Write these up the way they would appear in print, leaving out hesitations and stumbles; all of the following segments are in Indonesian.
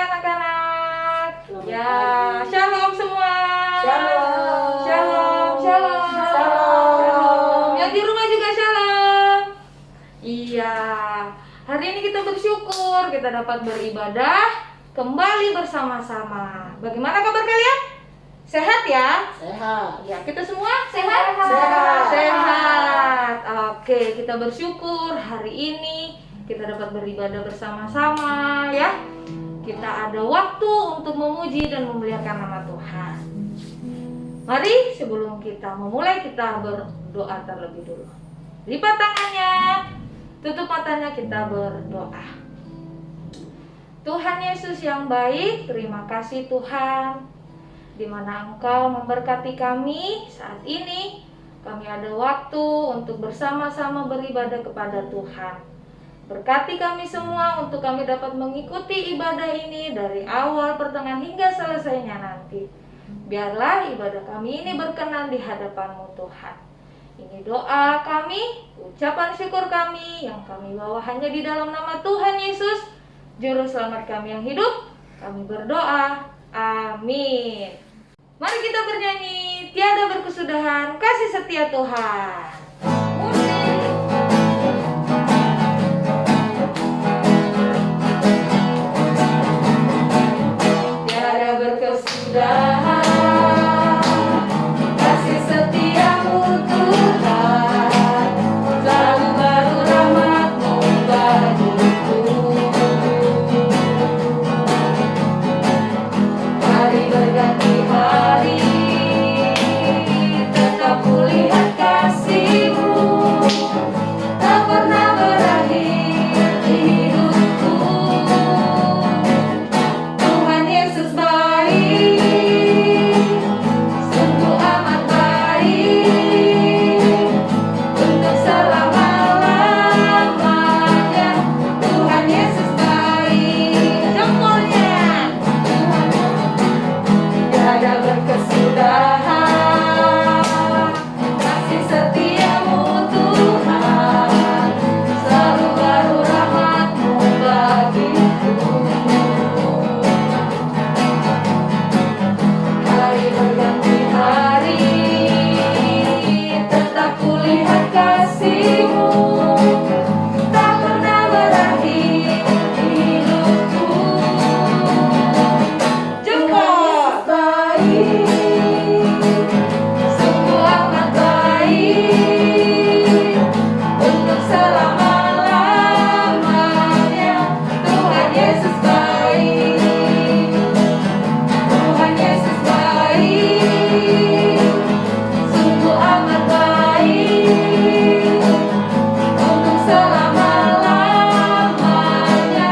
anak-anak. Ya, shalom semua. Shalom. Shalom, shalom. Shalom. Yang di rumah juga shalom. Iya, hari ini kita bersyukur kita dapat beribadah kembali bersama-sama. Bagaimana kabar kalian? Sehat ya? Sehat. Ya, kita semua sehat? Sehat. Sehat. Oke, kita bersyukur hari ini kita dapat beribadah bersama-sama ya. Kita ada waktu untuk memuji dan memuliakan nama Tuhan. Mari sebelum kita memulai kita berdoa terlebih dulu. Lipat tangannya, tutup matanya, kita berdoa. Tuhan Yesus yang baik, terima kasih Tuhan, di mana Engkau memberkati kami saat ini. Kami ada waktu untuk bersama-sama beribadah kepada Tuhan. Berkati kami semua untuk kami dapat mengikuti ibadah ini dari awal, pertengahan hingga selesainya nanti. Biarlah ibadah kami ini berkenan di hadapan-Mu Tuhan. Ini doa kami, ucapan syukur kami yang kami bawa hanya di dalam nama Tuhan Yesus, Juru Selamat kami yang hidup. Kami berdoa, amin. Mari kita bernyanyi, tiada berkesudahan kasih setia Tuhan. Tiada berkesudahan kasih setiamu Tuhan, selalu baru rahmat-Mu bagiku. Hari berganti hari, tetap kulihat kasih-Mu, tak pernah berakhir di hidupku. Tuhan Yesus baik, sungguh amat baik, untuk selama-lamanya. Tuhan Yesus baik, jempolnya. Tiada berkesudahan kasih setiamu Tuhan, selalu baru rahmat-Mu bagiku. Hari berganti hari, tetap kulihat kasih-Mu, tak pernah berakhir di hidupku. Jempol baik, sungguh amat baik, untuk selama-lamanya. Tuhan Yesus baik, Tuhan Yesus baik, sungguh amat baik, untuk selama-lamanya.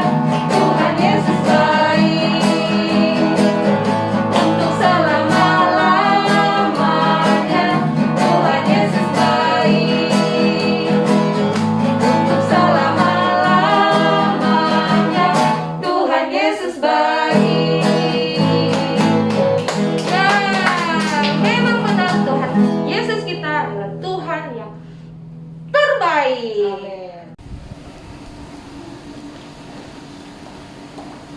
Tuhan Yesus baik, untuk selama-lamanya. Tuhan Yesus baik, untuk selama-lamanya. Tuhan Yesus baik. Ya, memang benar Tuhan Yesus kita adalah Tuhan yang terbaik. Amin.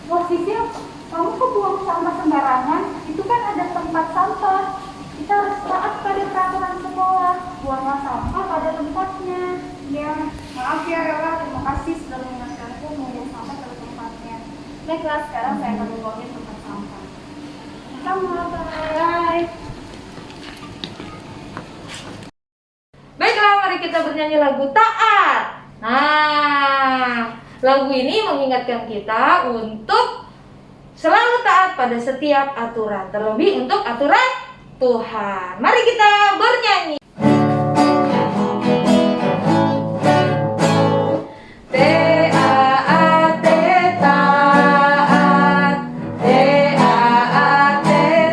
Wah Sisil, kamu kok buang sampah sembarangan? Itu kan ada tempat sampah. Kita harus taat pada peraturan sekolah. Buanglah sampah pada tempatnya. Ya, maaf ya Ella, terima kasih sudah mengingatkanku membuang sampah pada tempatnya. Baiklah, sekarang saya akan membuangnya tempat sampah. Sama, bye. Baiklah, mari kita bernyanyi lagu Taat. Nah, lagu ini mengingatkan kita untuk selalu taat pada setiap aturan, terlebih untuk aturan Tuhan. Mari kita bernyanyi. Taat, taat, taat,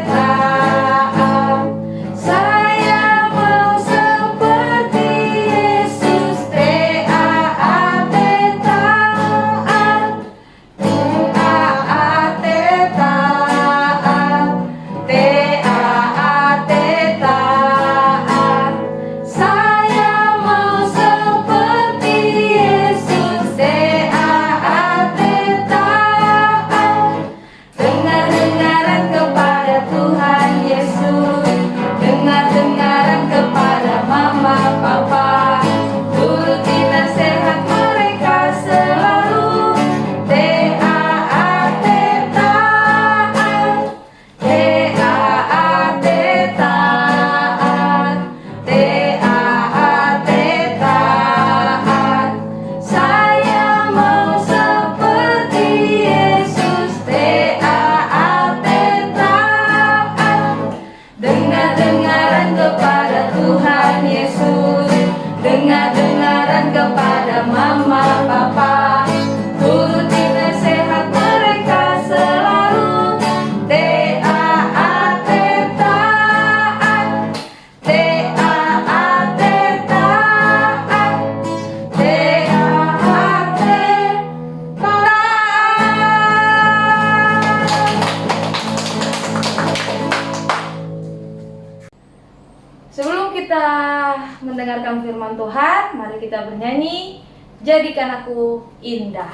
taat. Saya mau seperti Yesus. Taat, taat, taat, taat, taat, taat. mendengarkan firman Tuhan, mari kita bernyanyi, Jadikan Aku Indah.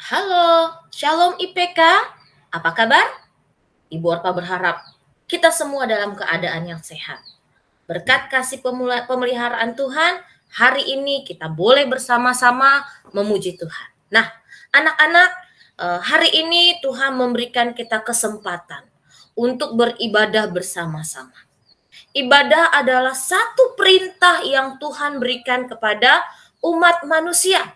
Halo, Shalom IPK. Apa kabar? Ibu Orpa berharap kita semua dalam keadaan yang sehat. Berkat kasih pemeliharaan Tuhan, hari ini kita boleh bersama-sama memuji Tuhan. Nah, anak-anak, hari ini Tuhan memberikan kita kesempatan untuk beribadah bersama-sama. Ibadah adalah satu perintah yang Tuhan berikan kepada umat manusia.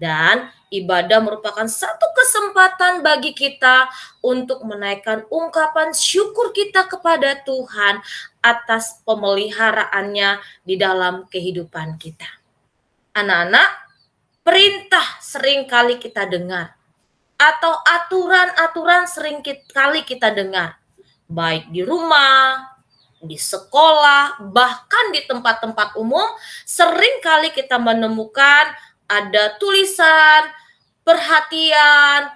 Dan ibadah merupakan satu kesempatan bagi kita untuk menaikkan ungkapan syukur kita kepada Tuhan atas pemeliharaannya di dalam kehidupan kita. Anak-anak, perintah sering kali kita dengar, atau aturan-aturan sering kali kita dengar, baik di rumah, di sekolah, bahkan di tempat-tempat umum, sering kali kita menemukan ada tulisan, perhatian,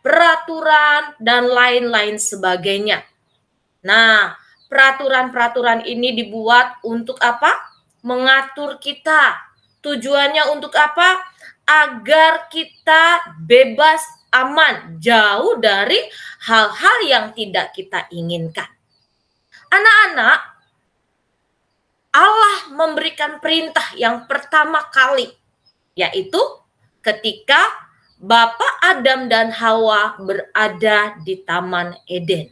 peraturan, dan lain-lain sebagainya. Nah, peraturan-peraturan ini dibuat untuk apa? Mengatur kita. Tujuannya untuk apa? Agar kita bebas, aman, jauh dari hal-hal yang tidak kita inginkan. Anak-anak, Allah memberikan perintah yang pertama kali, yaitu ketika Bapak Adam dan Hawa berada di Taman Eden.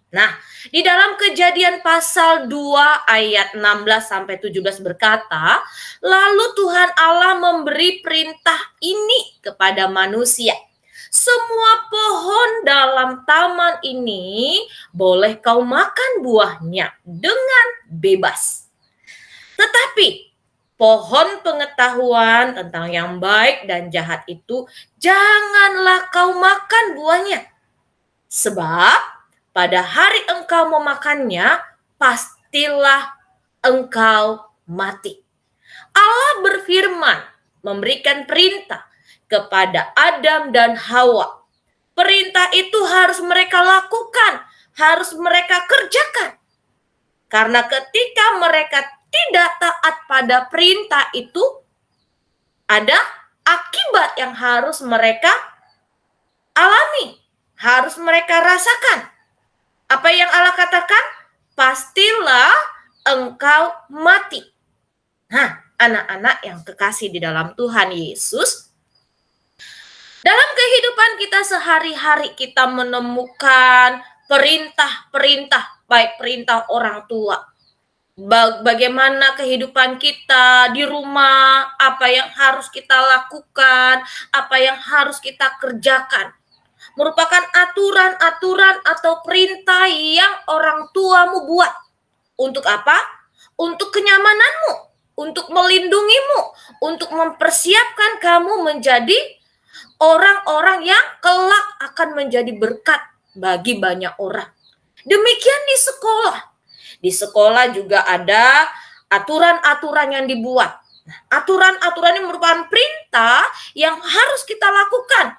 Nah, di dalam Kejadian pasal 2 ayat 16-17 berkata, lalu Tuhan Allah memberi perintah ini kepada manusia. Semua pohon dalam taman ini boleh kau makan buahnya dengan bebas. Tetapi pohon pengetahuan tentang yang baik dan jahat itu janganlah kau makan buahnya. Sebab pada hari engkau memakannya, pastilah engkau mati. Allah berfirman, memberikan perintah, kepada Adam dan Hawa. Perintah itu harus mereka lakukan, harus mereka kerjakan. Karena ketika mereka tidak taat pada perintah itu, ada akibat yang harus mereka alami, harus mereka rasakan. Apa yang Allah katakan? Pastilah engkau mati. Nah, anak-anak yang kekasih di dalam Tuhan Yesus, dalam kehidupan kita sehari-hari kita menemukan perintah-perintah, baik perintah orang tua, bagaimana kehidupan kita di rumah, apa yang harus kita lakukan, apa yang harus kita kerjakan. Merupakan aturan-aturan atau perintah yang orang tuamu buat. Untuk apa? Untuk kenyamananmu, untuk melindungimu, untuk mempersiapkan kamu menjadi orang-orang yang kelak akan menjadi berkat bagi banyak orang. Demikian di sekolah. Di sekolah juga ada aturan-aturan yang dibuat. Nah, aturan-aturan ini merupakan perintah yang harus kita lakukan.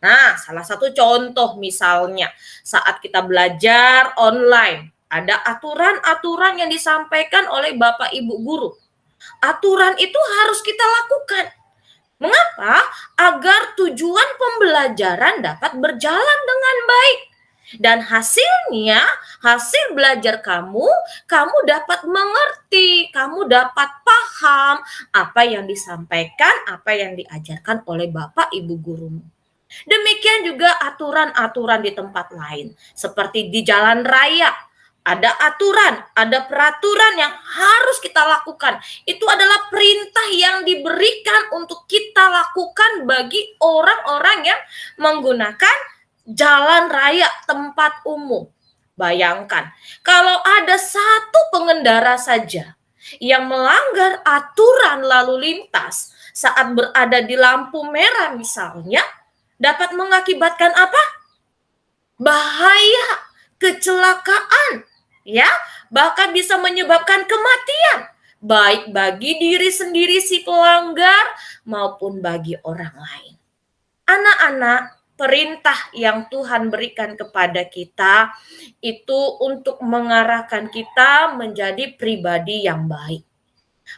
Nah, salah satu contoh misalnya saat kita belajar online, ada aturan-aturan yang disampaikan oleh Bapak Ibu guru. Aturan itu harus kita lakukan. Mengapa? Agar tujuan pembelajaran dapat berjalan dengan baik. Dan hasilnya, hasil belajar kamu dapat mengerti, kamu dapat paham apa yang disampaikan, apa yang diajarkan oleh Bapak Ibu gurumu. Demikian juga aturan-aturan di tempat lain, seperti di jalan raya. Ada aturan, ada peraturan yang harus kita lakukan. Itu adalah perintah yang diberikan untuk kita lakukan bagi orang-orang yang menggunakan jalan raya, tempat umum. Bayangkan, kalau ada satu pengendara saja yang melanggar aturan lalu lintas saat berada di lampu merah misalnya, dapat mengakibatkan apa? Bahaya, kecelakaan, ya, bahkan bisa menyebabkan kematian, baik bagi diri sendiri si pelanggar maupun bagi orang lain. Anak-anak, perintah yang Tuhan berikan kepada kita itu untuk mengarahkan kita menjadi pribadi yang baik.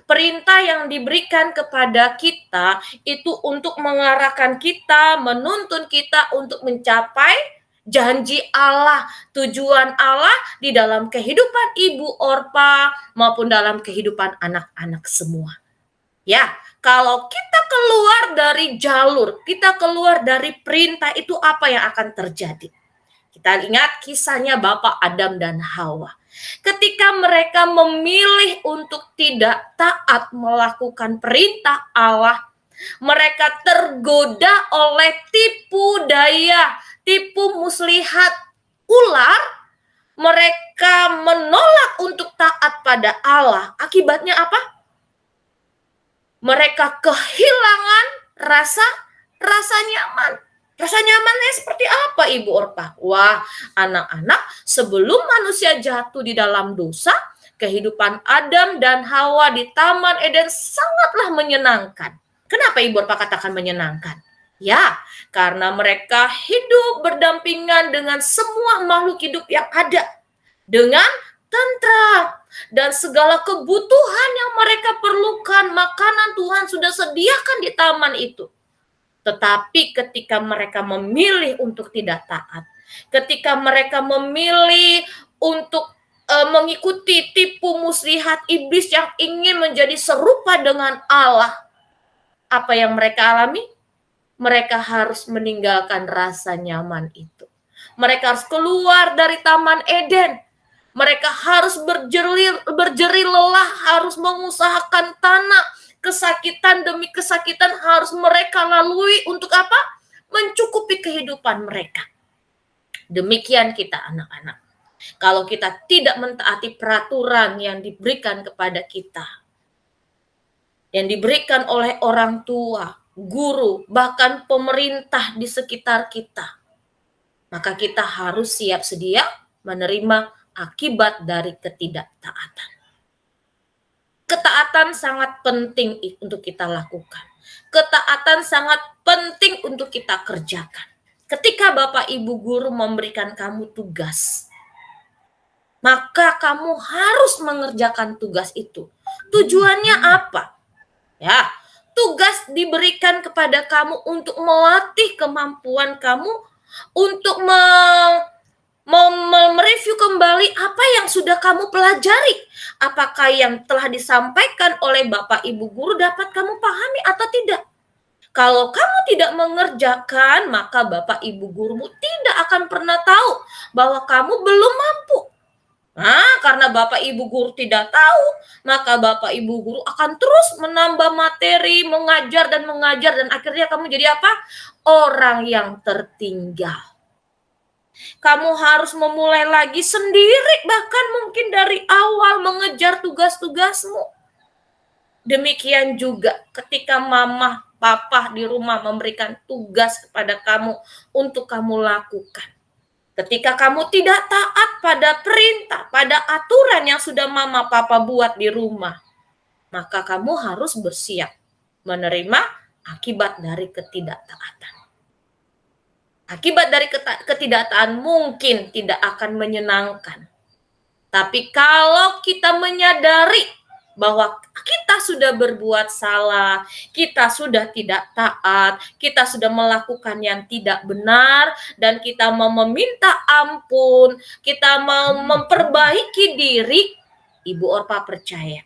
Perintah yang diberikan kepada kita itu untuk mengarahkan kita, menuntun kita untuk mencapai janji Allah, tujuan Allah di dalam kehidupan Ibu Orpa maupun dalam kehidupan anak-anak semua. Ya, kalau kita keluar dari jalur, kita keluar dari perintah, itu apa yang akan terjadi? Kita ingat kisahnya Bapak Adam dan Hawa. Ketika mereka memilih untuk tidak taat melakukan perintah Allah, mereka tergoda oleh tipu daya, tipu muslihat ular. Mereka menolak untuk taat pada Allah. Akibatnya apa? Mereka kehilangan rasa nyaman. Rasa nyamannya seperti apa, Ibu Orpa? Wah, anak-anak, sebelum manusia jatuh di dalam dosa, kehidupan Adam dan Hawa di Taman Eden sangatlah menyenangkan. Kenapa Ibu Orpa katakan menyenangkan? Ya, karena mereka hidup berdampingan dengan semua makhluk hidup yang ada. Dengan tentram. Dan segala kebutuhan yang mereka perlukan, makanan Tuhan sudah sediakan di taman itu. Tetapi ketika mereka memilih untuk tidak taat, ketika mereka memilih untuk mengikuti tipu muslihat iblis yang ingin menjadi serupa dengan Allah, apa yang mereka alami? Mereka harus meninggalkan rasa nyaman itu. Mereka harus keluar dari Taman Eden. Mereka harus berjeri lelah, harus mengusahakan tanah. Kesakitan demi kesakitan harus mereka lalui untuk apa? Mencukupi kehidupan mereka. Demikian kita anak-anak. Kalau kita tidak mentaati peraturan yang diberikan kepada kita, yang diberikan oleh orang tua, guru, bahkan pemerintah di sekitar kita, maka kita harus siap sedia menerima akibat dari ketidaktaatan. Ketaatan sangat penting untuk kita lakukan. Ketaatan sangat penting untuk kita kerjakan. Ketika Bapak Ibu guru memberikan kamu tugas, maka kamu harus mengerjakan tugas itu. Tujuannya apa? Ya, tugas diberikan kepada kamu untuk melatih kemampuan kamu untuk mereview kembali apa yang sudah kamu pelajari. Apakah yang telah disampaikan oleh Bapak Ibu guru dapat kamu pahami atau tidak? Kalau kamu tidak mengerjakan, maka Bapak Ibu gurumu tidak akan pernah tahu bahwa kamu belum mampu. Nah, karena Bapak Ibu guru tidak tahu, maka Bapak Ibu guru akan terus menambah materi, mengajar, dan akhirnya kamu jadi apa? Orang yang tertinggal. Kamu harus memulai lagi sendiri, bahkan mungkin dari awal mengejar tugas-tugasmu. Demikian juga ketika mama, papa di rumah memberikan tugas kepada kamu untuk kamu lakukan. Ketika kamu tidak taat pada perintah, pada aturan yang sudah mama papa buat di rumah, maka kamu harus bersiap menerima akibat dari ketidaktaatan. Akibat dari ketidaktaatan mungkin tidak akan menyenangkan. Tapi kalau kita menyadari bahwa kita sudah berbuat salah, kita sudah tidak taat, kita sudah melakukan yang tidak benar, dan kita mau meminta ampun, kita mau memperbaiki diri, Ibu Orpa percaya,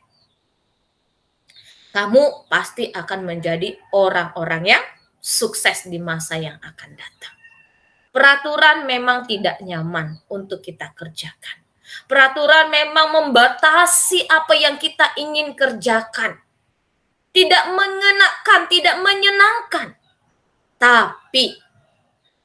kamu pasti akan menjadi orang-orang yang sukses di masa yang akan datang. Peraturan memang tidak nyaman untuk kita kerjakan. Peraturan memang membatasi apa yang kita ingin kerjakan. Tidak mengenakan, tidak menyenangkan. Tapi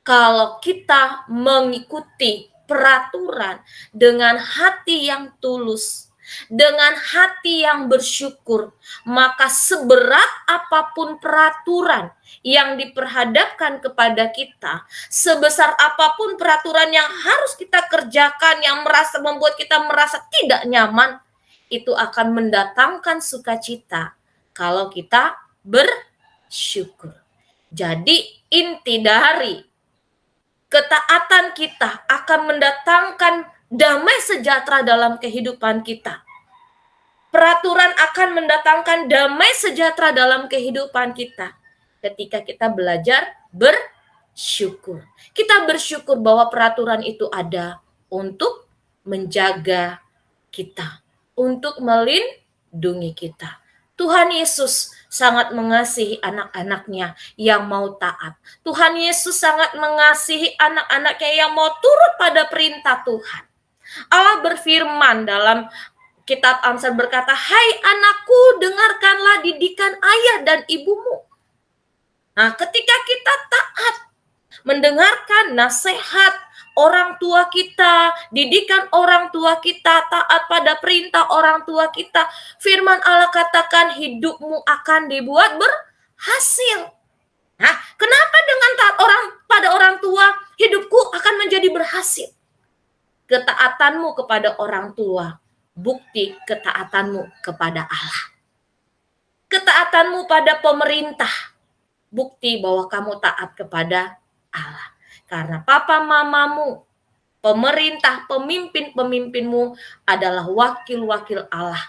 kalau kita mengikuti peraturan dengan hati yang tulus, dengan hati yang bersyukur, maka seberat apapun peraturan yang diperhadapkan kepada kita, sebesar apapun peraturan yang harus kita kerjakan yang membuat kita merasa tidak nyaman, itu akan mendatangkan sukacita kalau kita bersyukur. Jadi inti dari ketaatan kita akan mendatangkan damai sejahtera dalam kehidupan kita. Peraturan akan mendatangkan damai sejahtera dalam kehidupan kita ketika kita belajar bersyukur. Kita bersyukur bahwa peraturan itu ada untuk menjaga kita, untuk melindungi kita. Tuhan Yesus sangat mengasihi anak-anaknya yang mau taat. Tuhan Yesus sangat mengasihi anak-anaknya yang mau turut pada perintah Tuhan. Allah berfirman dalam kitab Amsal berkata, "Hai anakku, dengarkanlah didikan ayah dan ibumu." Nah, ketika kita taat, mendengarkan nasihat orang tua kita, didikan orang tua kita, taat pada perintah orang tua kita, firman Allah katakan hidupmu akan dibuat berhasil. Nah, kenapa dengan taat pada orang tua, hidupku akan menjadi berhasil? Ketaatanmu kepada orang tua, bukti ketaatanmu kepada Allah. Ketaatanmu pada pemerintah, bukti bahwa kamu taat kepada Allah. Karena papa mamamu, pemerintah, pemimpin-pemimpinmu adalah wakil-wakil Allah.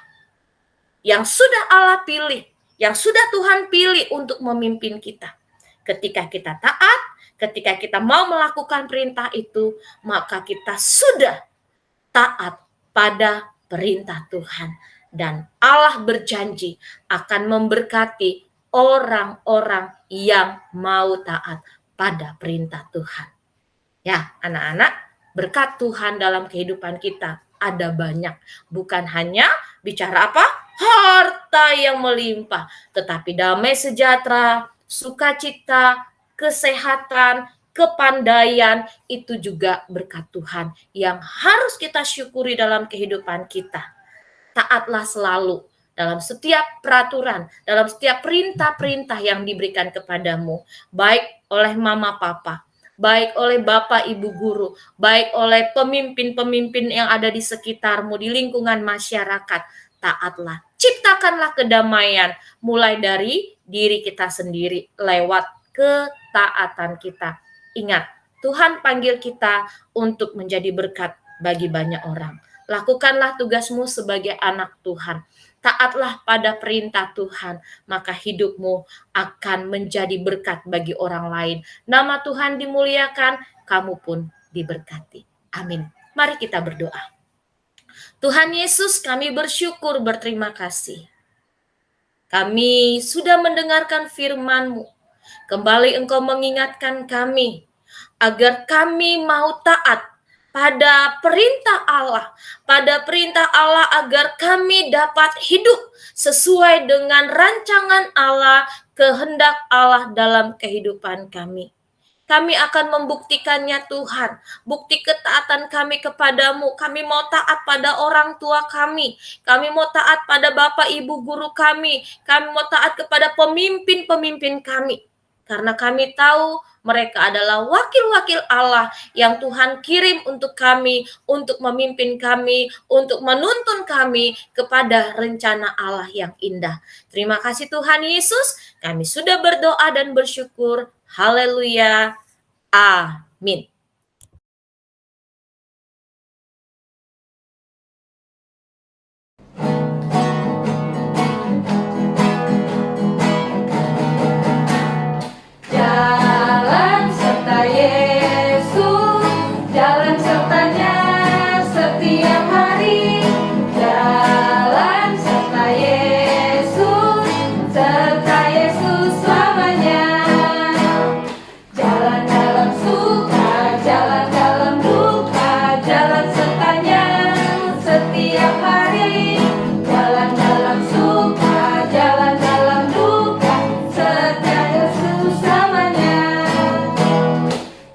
Yang sudah Allah pilih, yang sudah Tuhan pilih untuk memimpin kita. Ketika kita taat, ketika kita mau melakukan perintah itu, maka kita sudah taat pada perintah Tuhan. Dan Allah berjanji akan memberkati orang-orang yang mau taat pada perintah Tuhan. Ya, anak-anak, berkat Tuhan dalam kehidupan kita ada banyak. Bukan hanya bicara apa? Harta yang melimpah, tetapi damai sejahtera, sukacita, kesehatan, kepandaian, itu juga berkat Tuhan yang harus kita syukuri dalam kehidupan kita. Taatlah selalu dalam setiap peraturan, dalam setiap perintah-perintah yang diberikan kepadamu, baik oleh mama papa, baik oleh bapak ibu guru, baik oleh pemimpin-pemimpin yang ada di sekitarmu, di lingkungan masyarakat. taatlah. Ciptakanlah kedamaian mulai dari diri kita sendiri lewat ketaatan kita. Ingat, Tuhan panggil kita untuk menjadi berkat bagi banyak orang. Lakukanlah tugasmu sebagai anak Tuhan. Taatlah pada perintah Tuhan, maka hidupmu akan menjadi berkat bagi orang lain. Nama Tuhan dimuliakan, kamu pun diberkati. Amin. Mari kita berdoa. Tuhan Yesus, kami bersyukur, berterima kasih. Kami sudah mendengarkan firman-Mu. Kembali Engkau mengingatkan kami agar kami mau taat pada perintah Allah, agar kami dapat hidup sesuai dengan rancangan Allah, kehendak Allah dalam kehidupan kami. Kami akan membuktikannya Tuhan. Bukti ketaatan kami kepadamu. Kami mau taat pada orang tua kami. Kami mau taat pada Bapak Ibu guru kami. Kami mau taat kepada pemimpin-pemimpin kami. Karena kami tahu mereka adalah wakil-wakil Allah yang Tuhan kirim untuk kami, untuk memimpin kami, untuk menuntun kami kepada rencana Allah yang indah. Terima kasih Tuhan Yesus, kami sudah berdoa dan bersyukur. Haleluya. Amin. Jalan serta Yesus, jalan sertanya setiap hari. Jalan serta Yesus selamanya. Jalan dalam suka, jalan dalam duka, jalan sertanya setiap hari. Jalan dalam suka, jalan dalam duka, serta Yesus selamanya.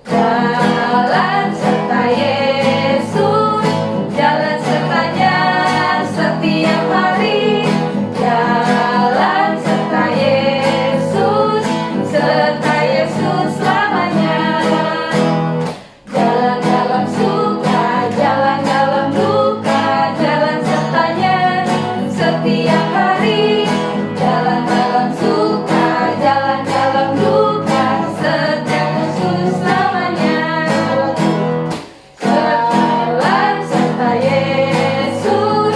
Jalan serta Yesus, jalan sertanya setiap hari. Jalan serta Yesus selamanya. Jalan dalam suka, jalan dalam duka, jalan sertanya setiap hari. Jalan dalam suka, jalan dalam duka, serta Yesus selamanya. Jalan serta Yesus,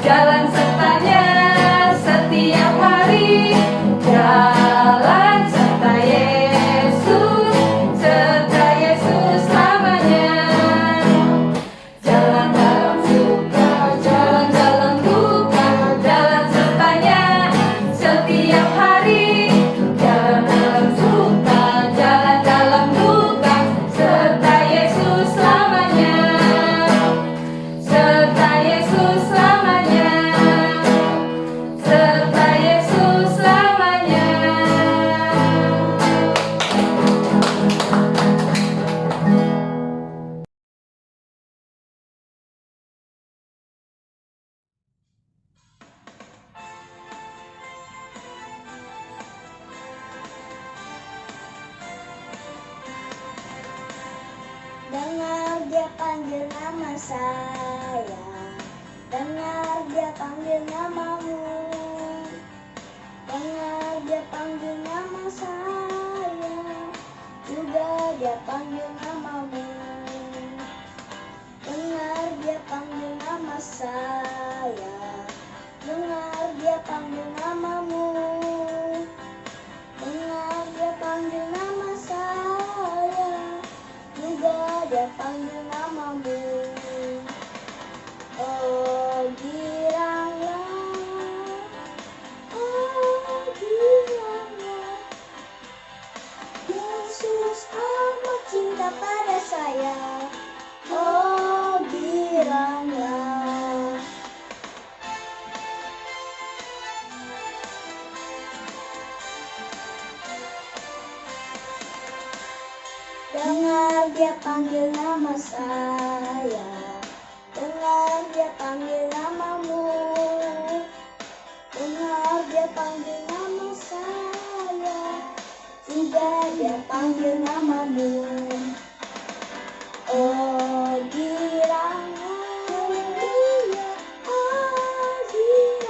jalan sertanya setiap hari. Jalan serta Yesus selamanya. Jalan dalam suka, jalan dalam duka, jalan sertanya setiap hari. Jalan dalam suka, jalan dalam duka, serta Yesus selamanya. Serta Yesus selamanya. Serta Yesus selamanya. Dengar dia panggil nama saya, dengar dia panggil namamu. Dengar dia panggil nama saya, juga dia panggil namamu. Dengar dia panggil nama saya, dengar dia panggil namamu. Dengar dia panggil nama saya, juga dia panggil namamu. Oh giranglah, oh giranglah, Yesus amat cinta pada saya. Oh giranglah. Dengar dia panggil nama saya, dengar dia panggil namamu. Dengar dia panggil nama saya, juga dia panggil namamu. Oh giranglah, oh giranglah.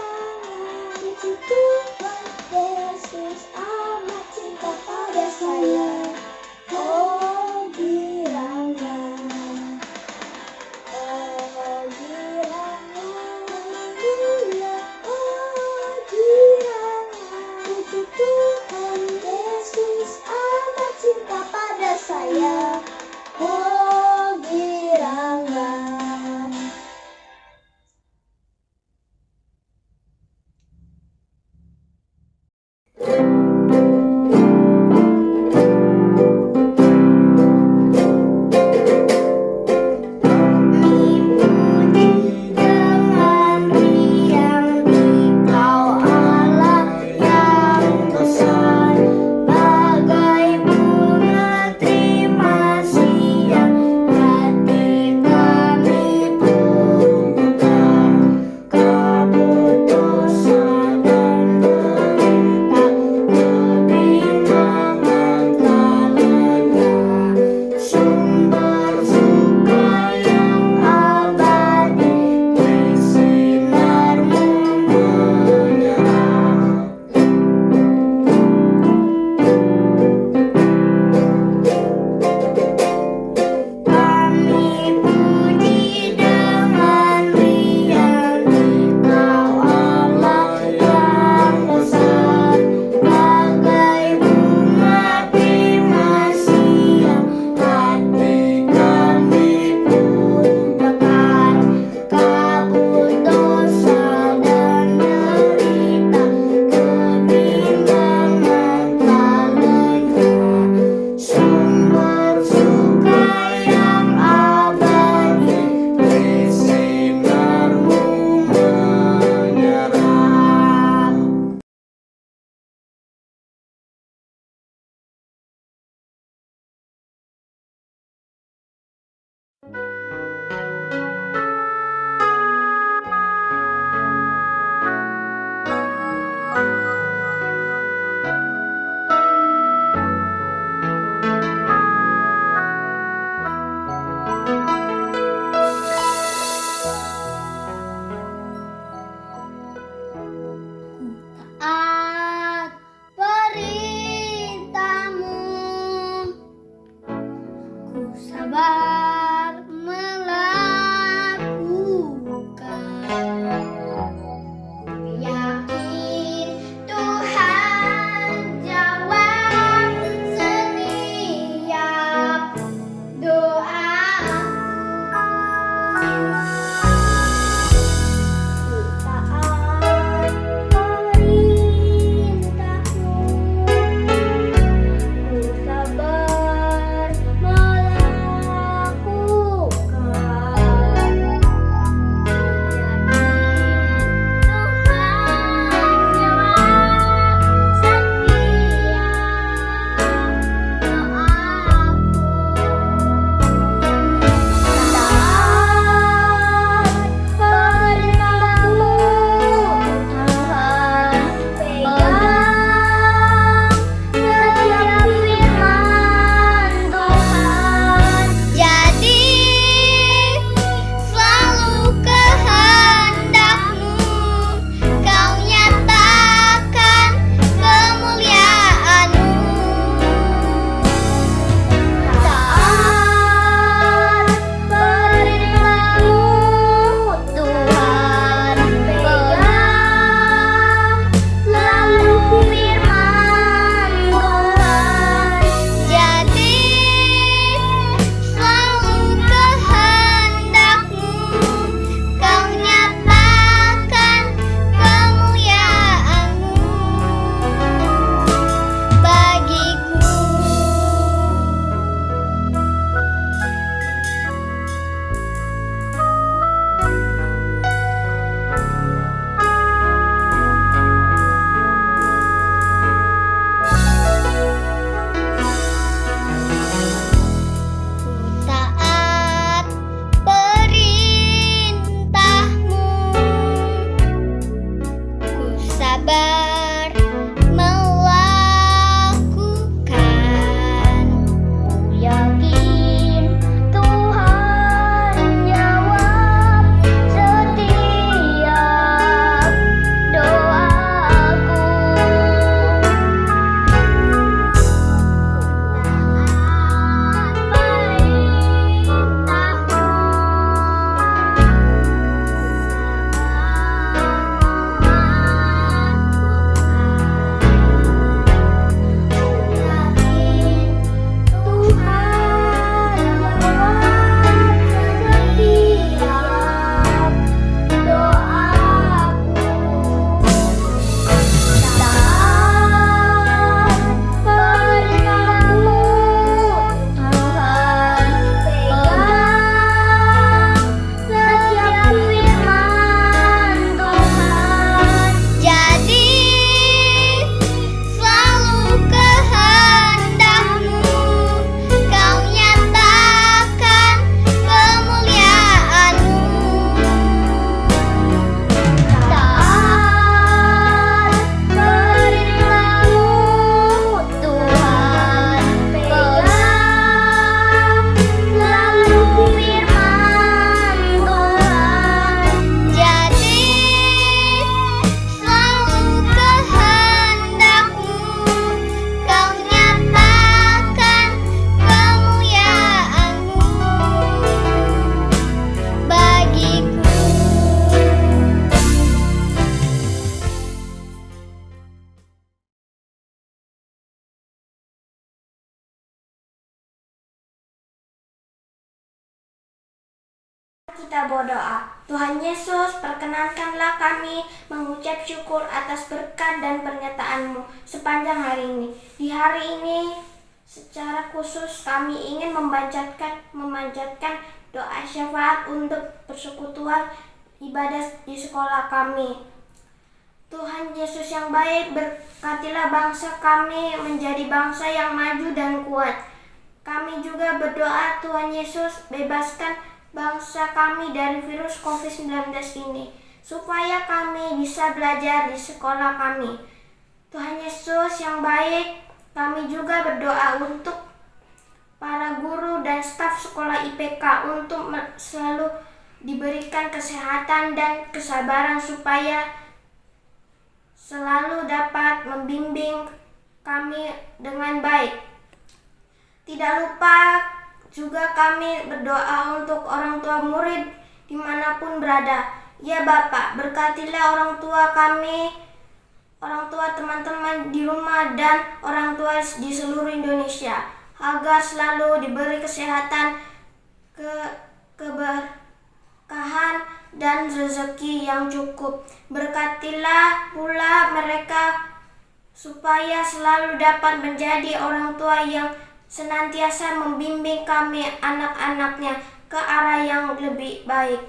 kita berdoa. Tuhan Yesus, perkenankanlah kami mengucap syukur atas berkat dan pernyataan-Mu sepanjang hari ini. Di hari ini, secara khusus kami ingin memanjatkan doa syafaat untuk persekutuan ibadah di sekolah kami. Tuhan Yesus yang baik, berkatilah bangsa kami menjadi bangsa yang maju dan kuat. Kami juga berdoa, Tuhan Yesus, bebaskan bangsa kami dari virus COVID-19 ini, supaya kami bisa belajar di sekolah kami. Tuhan Yesus yang baik, kami juga berdoa untuk para guru dan staf sekolah IPK untuk selalu diberikan kesehatan dan kesabaran supaya selalu dapat membimbing kami dengan baik. Tidak lupa juga kami berdoa untuk orang tua murid dimanapun berada. Ya Bapak, berkatilah orang tua kami, orang tua teman-teman di rumah dan orang tua di seluruh Indonesia, agar selalu diberi kesehatan, keberkahan, dan rezeki yang cukup. Berkatilah pula mereka supaya selalu dapat menjadi orang tua yang senantiasa membimbing kami anak-anaknya ke arah yang lebih baik.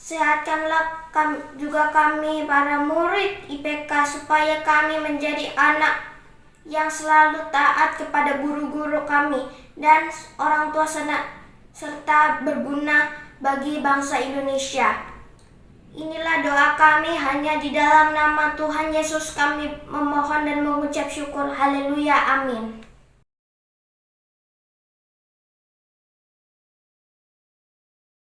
Sehatkanlah juga kami para murid IPK supaya kami menjadi anak yang selalu taat kepada guru-guru kami dan orang tua serta berguna bagi bangsa Indonesia. Inilah doa kami, hanya di dalam nama Tuhan Yesus kami memohon dan mengucap syukur. Haleluya, amin.